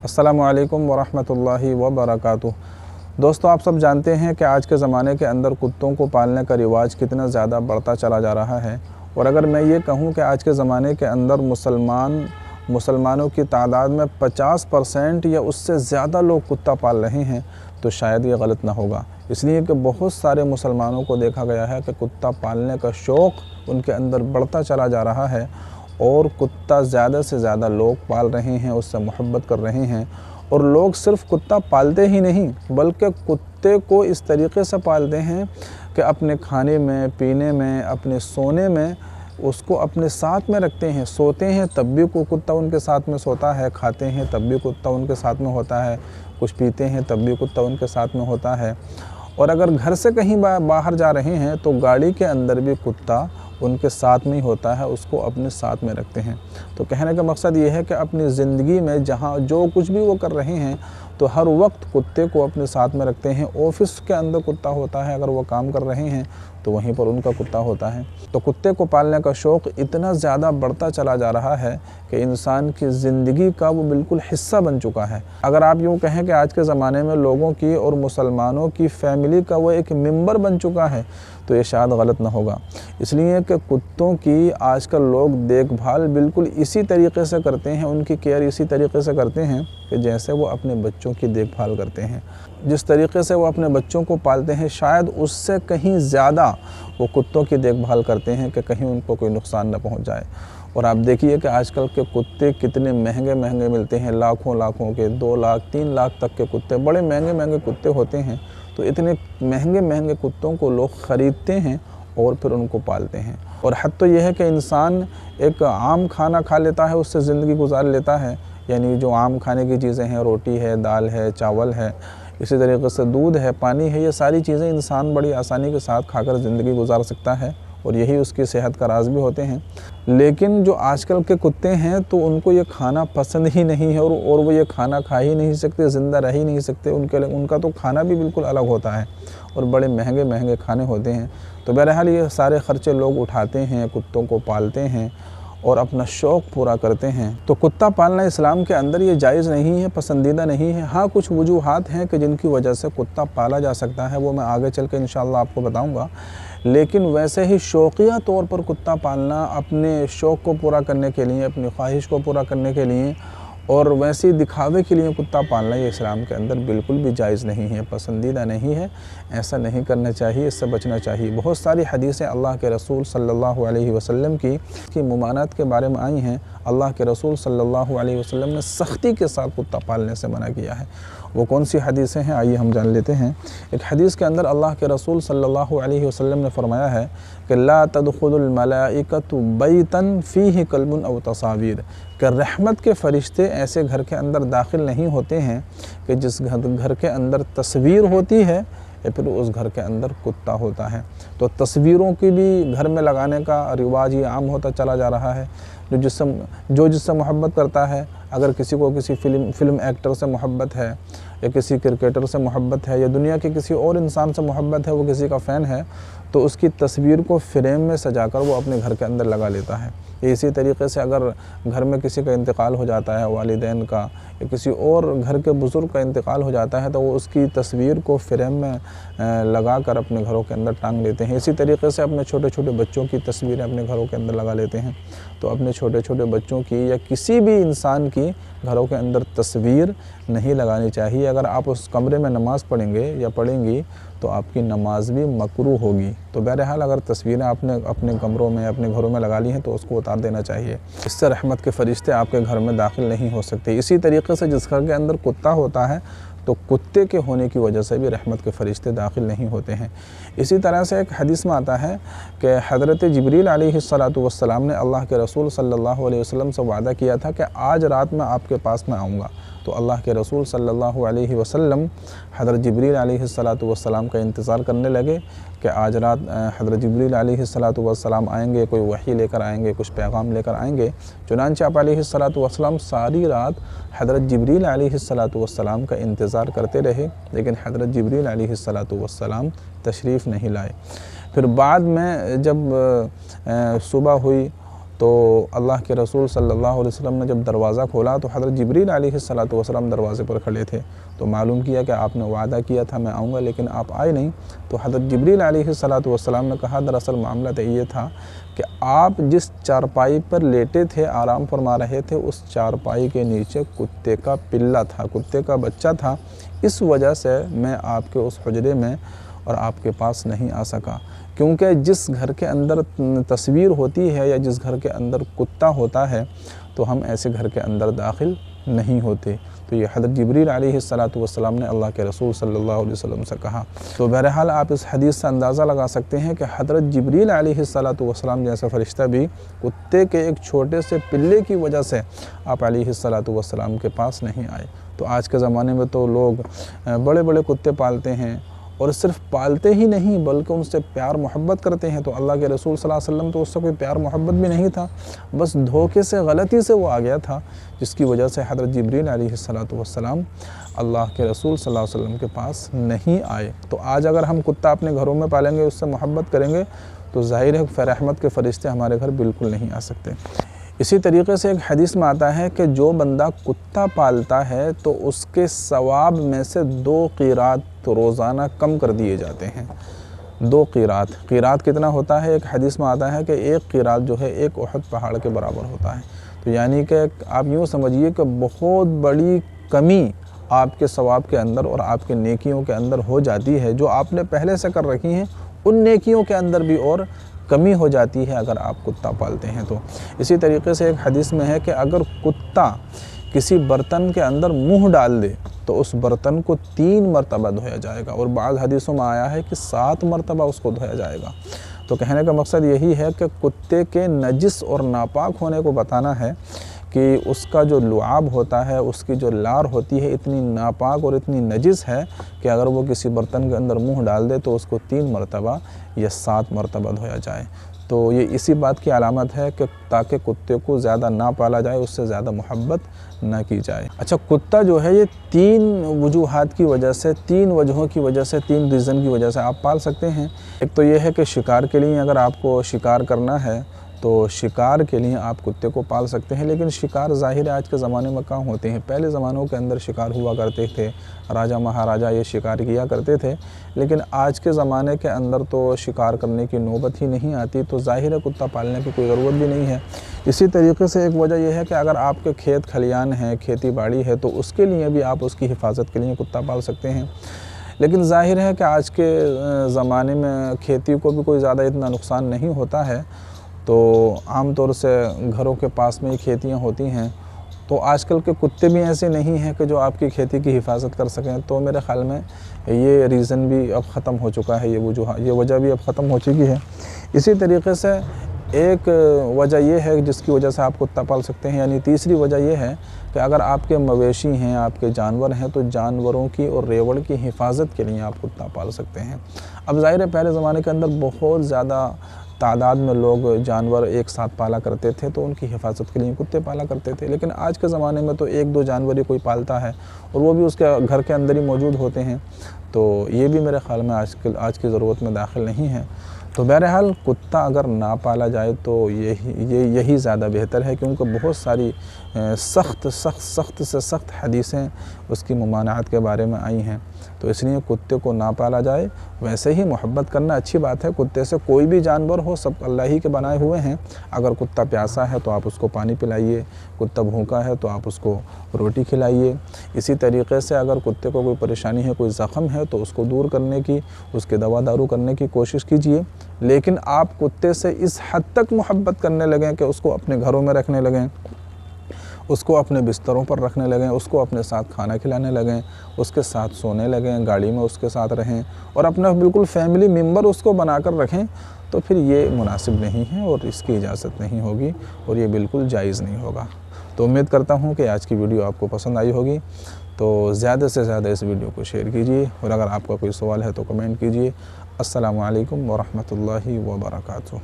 अस्सलामु अलैकुम वरहमतुल्लाहि वबरकातुह। दोस्तों, आप सब जानते हैं कि आज के ज़माने के अंदर कुत्तों को पालने का रिवाज कितना ज़्यादा बढ़ता चला जा रहा है। और अगर मैं ये कहूँ कि आज के ज़माने के अंदर मुसलमानों की तादाद में 50% या उससे ज़्यादा लोग कुत्ता पाल रहे हैं, तो शायद ये गलत ना होगा। इसलिए कि बहुत सारे मुसलमानों को देखा गया है कि कुत्ता पालने का शौक़ उनके अंदर बढ़ता चला जा रहा है और कुत्ता ज़्यादा से ज़्यादा लोग पाल रहे हैं, उससे मोहब्बत कर रहे हैं। और लोग सिर्फ़ कुत्ता पालते ही नहीं बल्कि कुत्ते को इस तरीके से पालते हैं कि अपने खाने में, पीने में, अपने सोने में उसको अपने साथ में रखते हैं। सोते हैं तब भी कुत्ता उनके साथ में सोता है, खाते हैं तब भी कुत्ता उनके साथ में होता है, कुछ पीते हैं तब भी कुत्ता उनके साथ में होता है। और अगर घर से कहीं बाहर जा रहे हैं तो गाड़ी के अंदर भी कुत्ता उनके साथ में ही होता है, उसको अपने साथ में रखते हैं। तो कहने का मकसद ये है कि अपनी ज़िंदगी में जहाँ जो कुछ भी वो कर रहे हैं तो हर वक्त कुत्ते को अपने साथ में रखते हैं। ऑफ़िस के अंदर कुत्ता होता है, अगर वो काम कर रहे हैं तो वहीं पर उनका कुत्ता होता है। तो कुत्ते को पालने का शौक़ इतना ज़्यादा बढ़ता चला जा रहा है कि इंसान की ज़िंदगी का वो बिल्कुल हिस्सा बन चुका है। अगर आप यूँ कहें कि आज के ज़माने में लोगों की और मुसलमानों की फ़ैमिली का वो एक मेंबर बन चुका है, तो ये शायद गलत ना होगा। इसलिए कि कुत्तों की आजकल लोग देखभाल बिल्कुल इसी तरीके से करते हैं, उनकी केयर इसी तरीके से करते हैं कि जैसे वो अपने बच्चों की देखभाल करते हैं। जिस तरीके से वो अपने बच्चों को पालते हैं, शायद उससे कहीं ज़्यादा वो कुत्तों की देखभाल करते हैं कि कहीं उनको कोई नुकसान न पहुंच जाए। और आप देखिए कि आजकल के कुत्ते कितने महंगे महंगे मिलते हैं, लाखों के 2 लाख 3 लाख तक के कुत्ते, बड़े महंगे महंगे कुत्ते होते हैं। तो इतने महंगे महंगे कुत्तों को लोग ख़रीदते हैं और फिर उनको पालते हैं। और हद तो यह है कि इंसान एक आम खाना खा लेता है, उससे ज़िंदगी गुजार लेता है। यानी जो आम खाने की चीज़ें हैं, रोटी है, दाल है, चावल है, इसी तरीके से दूध है, पानी है, ये सारी चीज़ें इंसान बड़ी आसानी के साथ खाकर ज़िंदगी गुजार सकता है और यही उसकी सेहत का राज भी होते हैं। लेकिन जो आजकल के कुत्ते हैं तो उनको ये खाना पसंद ही नहीं है और वो ये खाना खा ही नहीं सकते, ज़िंदा रह ही नहीं सकते। उनका तो खाना भी बिल्कुल अलग होता है और बड़े महंगे महंगे खाने होते हैं। तो बहरहाल ये सारे ख़र्चे लोग उठाते हैं, कुत्तों को पालते हैं और अपना शौक़ पूरा करते हैं। तो कुत्ता पालना इस्लाम के अंदर ये जायज़ नहीं है, पसंदीदा नहीं है। हाँ, कुछ वजूहात हैं कि जिनकी वजह से कुत्ता पाला जा सकता है, वो मैं आगे चल के इंशाअल्लाह आपको बताऊंगा। लेकिन वैसे ही शौकिया तौर पर कुत्ता पालना, अपने शौक़ को पूरा करने के लिए, अपनी ख्वाहिश को पूरा करने के लिए और वैसे ही दिखावे के लिए कुत्ता पालना, ये इस्लाम के अंदर बिल्कुल भी जायज़ नहीं है, पसंदीदा नहीं है। ऐसा नहीं करना चाहिए, इससे बचना चाहिए। बहुत सारी हदीसें अल्लाह के रसूल सल्लल्लाहु अलैहि वसल्लम की मुमानात के बारे में आई हैं। अल्लाह के रसूल सल्लल्लाहु अलैहि वसल्लम ने सख्ती के साथ कुत्ता पालने से मना किया है। वो कौन सी हदीसें हैं, आइए हम जान लेते हैं। एक हदीस के अंदर अल्लाह के रसूल सल्लल्लाहु अलैहि वसल्लम ने फरमाया है कि ला तदखुलुल मलाइकतु बैतन फ़ीहि कल्बुन अव तसावीर, कि रहमत के फ़रिश्ते ऐसे घर के अंदर दाखिल नहीं होते हैं कि जिस घर के अंदर तस्वीर होती है या फिर उस घर के अंदर कुत्ता होता है। तो तस्वीरों की भी घर में लगाने का रिवाज ये आम होता चला जा रहा है। जो जिससे मोहब्बत करता है, अगर किसी को किसी फिल्म एक्टर से मोहब्बत है या किसी क्रिकेटर से मोहब्बत है या दुनिया के किसी और इंसान से मोहब्बत है, वो किसी का फ़ैन है, तो उसकी तस्वीर को फ्रेम में सजाकर वो अपने घर के अंदर लगा लेता है। इसी तरीके से अगर घर में किसी का इंतकाल हो जाता है, वालिदैन का या किसी और घर के बुज़ुर्ग का इंतकाल हो जाता है, तो वो उसकी तस्वीर को फ्रेम में लगा कर अपने घरों के अंदर टांग लेते हैं। इसी तरीके से अपने छोटे छोटे बच्चों की तस्वीरें अपने घरों के अंदर लगा लेते हैं। तो अपने छोटे छोटे बच्चों की या किसी भी इंसान की घरों के अंदर तस्वीर नहीं लगानी चाहिए। अगर आप उस कमरे में नमाज़ पढ़ेंगे या पढ़ेंगी तो आपकी नमाज भी मकरूह होगी। तो बहरहाल अगर तस्वीरें आपने अपने कमरों में, अपने घरों में लगा ली हैं तो उसको उतार देना चाहिए। इससे रहमत के फ़रिश्ते आपके घर में दाखिल नहीं हो सकते। इसी तरीके से जिस घर के अंदर कुत्ता होता है तो कुत्ते के होने की वजह से भी रहमत के फ़रिश्ते दाखिल नहीं होते हैं। इसी तरह से एक हदीस में आता है कि हज़रत जिब्रील अलैहिस्सलातु वस्सलाम ने अल्लाह के रसूल सल्लल्लाहु अलैहि वसल्लम से वादा किया था कि आज रात में आपके पास में आऊँगा। तो अल्लाह के रसूल सल्लल्लाहु अलैहि वसल्लम हज़रत जिब्रील अलैहिस्सलातु वस्सलाम का इंतज़ार करने लगे कि आज रात हज़रत जिब्रील अलैहिस्सलातु वस्सलाम आएंगे, कोई वही लेकर आएंगे, कुछ पैगाम लेकर आएंगे। चुनांचे आप अलैहिस्सलातु वस्सलाम सारी रात हज़रत जिब्रील अलैहिस्सलातु वस्सलाम का इंतज़ार करते रहे, लेकिन हज़रत जिब्रील अलैहिस्सलातु वस्सलाम तशरीफ़ नहीं लाए। फिर बाद में जब सुबह हुई تو اللہ کے رسول صلی اللہ علیہ وسلم نے جب دروازہ کھولا تو حضرت جبریل علیہ السلام دروازے پر کھڑے تھے، تو معلوم کیا کہ آپ نے وعدہ کیا تھا میں آؤں گا لیکن آپ آئے نہیں۔ تو حضرت جبریل علیہ السلام نے کہا دراصل معاملہ تو یہ تھا کہ آپ جس چارپائی پر لیٹے تھے، آرام فرما رہے تھے، اس چارپائی کے نیچے کتے کا پلہ تھا، کتے کا بچہ تھا، اس وجہ سے میں آپ کے اس حجرے میں اور آپ کے پاس نہیں آ سکا۔ کیونکہ جس گھر کے اندر تصویر ہوتی ہے یا جس گھر کے اندر کتا ہوتا ہے تو ہم ایسے گھر کے اندر داخل نہیں ہوتے۔ تو یہ حضرت جبریل علیہ السلام نے اللہ کے رسول صلی اللہ علیہ وسلم سے کہا۔ تو بہرحال آپ اس حدیث سے اندازہ لگا سکتے ہیں کہ حضرت جبریل علیہ السلام جیسا فرشتہ بھی کتے کے ایک چھوٹے سے پلے کی وجہ سے آپ علیہ السلام کے پاس نہیں آئے۔ تو آج کے زمانے میں تو لوگ بڑے بڑے کتے پالتے ہیں، اور صرف پالتے ہی نہیں بلکہ ان سے پیار محبت کرتے ہیں۔ تو اللہ کے رسول صلی اللہ علیہ وسلم تو اس سے کوئی پیار محبت بھی نہیں تھا، بس دھوکے سے غلطی سے وہ آ گیا تھا، جس کی وجہ سے حضرت جبریل علیہ السلام اللہ کے رسول صلی اللہ علیہ وسلم کے پاس نہیں آئے۔ تو آج اگر ہم کتا اپنے گھروں میں پالیں گے، اس سے محبت کریں گے، تو ظاہر ہے رحمت کے فرشتے ہمارے گھر بالکل نہیں آ سکتے۔ اسی طریقے سے ایک حدیث میں آتا ہے کہ جو بندہ کتا پالتا ہے تو اس کے ثواب میں سے 2 قیرات روزانہ کم کر دیے جاتے ہیں۔ 2 قیرات کتنا ہوتا ہے؟ ایک حدیث میں آتا ہے کہ 1 قیرات جو ہے 1 احد پہاڑ کے برابر ہوتا ہے۔ تو یعنی کہ آپ یوں سمجھیے کہ بہت بڑی کمی آپ کے ثواب کے اندر اور آپ کے نیکیوں کے اندر ہو جاتی ہے، جو آپ نے پہلے سے کر رکھی ہیں ان نیکیوں کے اندر بھی اور کمی ہو جاتی ہے اگر آپ کتا پالتے ہیں تو۔ اسی طریقے سے ایک حدیث میں ہے کہ اگر کتا کسی برتن کے اندر منہ ڈال دے تو اس برتن کو 3 مرتبہ دھویا جائے گا، اور بعض حدیثوں میں آیا ہے کہ 7 مرتبہ اس کو دھویا جائے گا۔ تو کہنے کا مقصد یہی ہے کہ کتے کے نجس اور ناپاک ہونے کو بتانا ہے کہ اس کا جو لعاب ہوتا ہے، اس کی جو لار ہوتی ہے، اتنی ناپاک اور اتنی نجس ہے کہ اگر وہ کسی برتن کے اندر منہ ڈال دے تو اس کو 3 مرتبہ یا 7 مرتبہ دھویا جائے۔ تو یہ اسی بات کی علامت ہے کہ تاکہ کتے کو زیادہ نہ پالا جائے، اس سے زیادہ محبت نہ کی جائے۔ اچھا، کتا جو ہے یہ 3 وجوہات کی وجہ سے، 3 وجہوں کی وجہ سے، 3 ریزن کی وجہ سے آپ پال سکتے ہیں۔ ایک تو یہ ہے کہ شکار کے لیے اگر آپ کو شکار کرنا ہے تو شکار کے لیے آپ کتے کو پال سکتے ہیں، لیکن شکار ظاہر آج کے زمانے میں کہاں ہوتے ہیں۔ پہلے زمانوں کے اندر شکار ہوا کرتے تھے، راجہ مہاراجہ یہ شکار کیا کرتے تھے، لیکن آج کے زمانے کے اندر تو شکار کرنے کی نوبت ہی نہیں آتی، تو ظاہر ہے کتا پالنے کی کوئی ضرورت بھی نہیں ہے۔ اسی طریقے سے ایک وجہ یہ ہے کہ اگر آپ کے کھیت کھلیان ہیں، کھیتی باڑی ہے، تو اس کے لیے بھی آپ اس کی حفاظت کے لیے کتا پال سکتے ہیں۔ لیکن ظاہر ہے کہ آج کے زمانے میں کھیتی کو بھی کوئی زیادہ اتنا نقصان نہیں ہوتا ہے، تو عام طور سے گھروں کے پاس میں ہی کھیتیاں ہوتی ہیں، تو آج کل کے کتے بھی ایسے نہیں ہیں کہ جو آپ کی کھیتی کی حفاظت کر سکیں۔ تو میرے خیال میں یہ ریزن بھی اب ختم ہو چکا ہے، یہ وجہ بھی اب ختم ہو چکی ہے۔ اسی طریقے سے ایک وجہ یہ ہے جس کی وجہ سے آپ کتا پال سکتے ہیں، یعنی تیسری وجہ یہ ہے کہ اگر آپ کے مویشی ہیں، آپ کے جانور ہیں، تو جانوروں کی اور ریوڑ کی حفاظت کے لیے آپ کتا پال سکتے ہیں۔ اب ظاہر ہے پہلے زمانے کے اندر بہت زیادہ تعداد میں لوگ جانور ایک ساتھ پالا کرتے تھے، تو ان کی حفاظت کے لیے کتے پالا کرتے تھے، لیکن آج کے زمانے میں تو 1-2 جانور ہی کوئی پالتا ہے، اور وہ بھی اس کے گھر کے اندر ہی موجود ہوتے ہیں، تو یہ بھی میرے خیال میں آج کی ضرورت میں داخل نہیں ہے۔ تو بہرحال کتا اگر نہ پالا جائے تو یہی زیادہ بہتر ہے، کیونکہ بہت ساری سخت سے سخت حدیثیں اس کی ممانعت کے بارے میں آئی ہیں، تو اس لیے کتے کو نہ پالا جائے۔ ویسے ہی محبت کرنا اچھی بات ہے کتے سے، کوئی بھی جانور ہو سب اللہ ہی کے بنائے ہوئے ہیں۔ اگر کتا پیاسا ہے تو آپ اس کو پانی پلائیے، کتا بھوکا ہے تو آپ اس کو روٹی کھلائیے۔ اسی طریقے سے اگر کتے کو کوئی پریشانی ہے، کوئی زخم ہے، تو اس کو دور کرنے کی، اس کے دوا دارو کرنے کی کوشش کیجیے، لیکن آپ کتے سے اس حد تک محبت کرنے لگیں کہ اس کو اپنے گھروں میں رکھنے لگیں، اس کو اپنے بستروں پر رکھنے لگیں، اس کو اپنے ساتھ کھانا کھلانے لگیں، اس کے ساتھ سونے لگیں، گاڑی میں اس کے ساتھ رہیں، اور اپنا بالکل فیملی ممبر اس کو بنا کر رکھیں، تو پھر یہ مناسب نہیں ہے اور اس کی اجازت نہیں ہوگی، اور یہ بالکل جائز نہیں ہوگا۔ تو امید کرتا ہوں کہ آج کی ویڈیو آپ کو پسند آئی ہوگی، تو زیادہ سے زیادہ اس ویڈیو کو شیئر کیجیے، اور اگر آپ کا کوئی سوال ہے تو کمنٹ کیجیے۔ السلام علیکم ورحمۃ اللہ وبرکاتہ۔